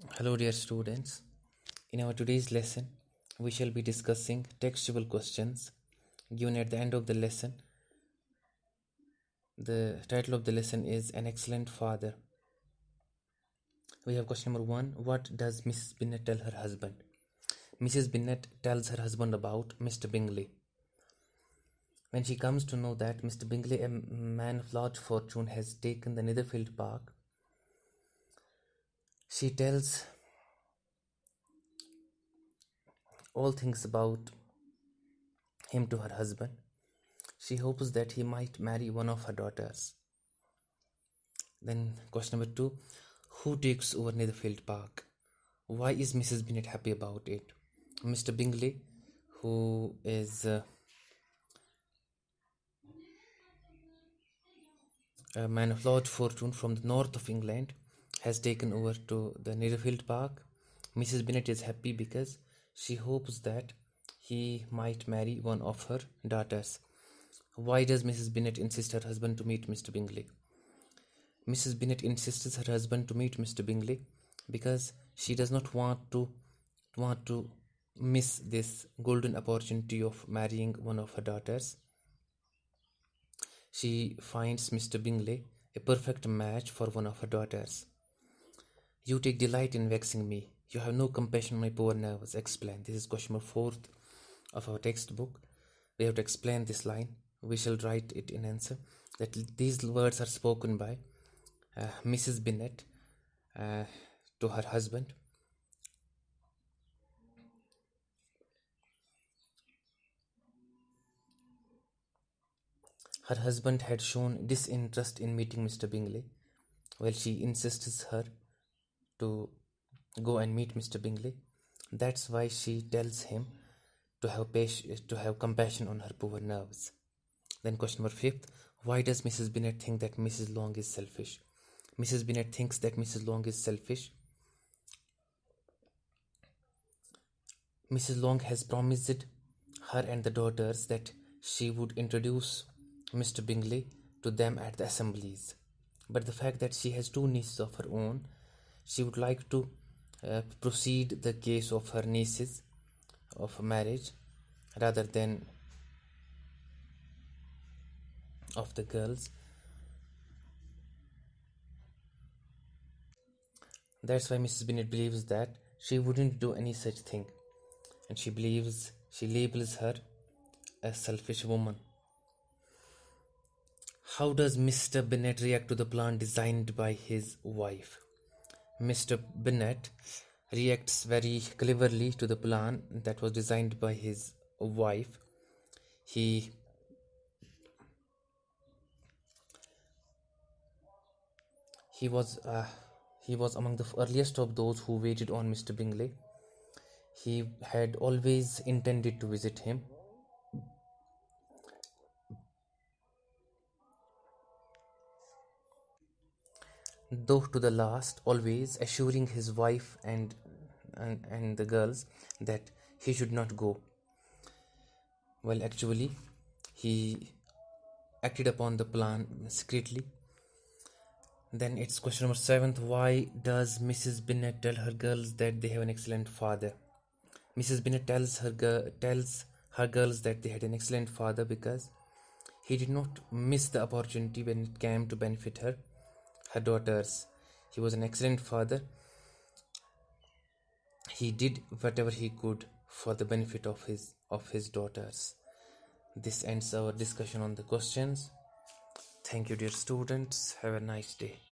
Hello, dear students. In our today's lesson, we shall be discussing textual questions given at the end of the lesson. The title of the lesson is An Excellent Father. We have question number 1. What does Mrs. Bennet tell her husband? Mrs. Bennet tells her husband about Mr. Bingley. When she comes to know that Mr. Bingley, a man of large fortune, has taken the Netherfield Park, she tells all things about him to her husband. She hopes that he might marry one of her daughters. Then question number 2. Who takes over Netherfield Park? Why is Mrs. Bennet happy about it? Mr. Bingley, who is a man of large fortune from the north of England, has taken over to the Netherfield Park. Mrs. Bennet is happy because she hopes that he might marry one of her daughters. Why does Mrs. Bennet insist her husband to meet Mr. Bingley? Mrs. Bennet insists her husband to meet Mr. Bingley because she does not want to miss this golden opportunity of marrying one of her daughters. She finds Mr. Bingley a perfect match for one of her daughters. You take delight in vexing me. You have no compassion on my poor nerves. Explain. This is question number 4 of our textbook. We have to explain this line. We shall write it in answer. That these words are spoken by Mrs. Bennet to her husband. Her husband had shown disinterest in meeting Mr. Bingley, while she insists her to go and meet Mr. Bingley. That's why she tells him to have compassion on her poor nerves. Then question number 5. Why does Mrs. Bennet think that Mrs. Long is selfish? Mrs. Bennet thinks that Mrs. Long is selfish. Mrs. Long has promised her and the daughters that she would introduce Mr. Bingley to them at the assemblies. But the fact that she has 2 nieces of her own, she would like to proceed the case of her nieces of marriage rather than of the girls. That's why Mrs. Bennet believes that she wouldn't do any such thing, and she labels her a selfish woman. How does Mr. Bennet react to the plan designed by his wife? Mr. Bennet reacts very cleverly to the plan that was designed by his wife. He was among the earliest of those who waited on Mr. Bingley. He had always intended to visit him. Though to the last, always assuring his wife and the girls that he should not go. Well, actually, he acted upon the plan secretly. Then it's question number 7. Why does Mrs. Bennet tell her girls that they have an excellent father? Mrs. Bennet tells her girls that they had an excellent father because he did not miss the opportunity when it came to benefit her daughters. He was an excellent father. He did whatever he could for the benefit of his daughters. This ends our discussion on the questions. Thank you, dear students. Have a nice day.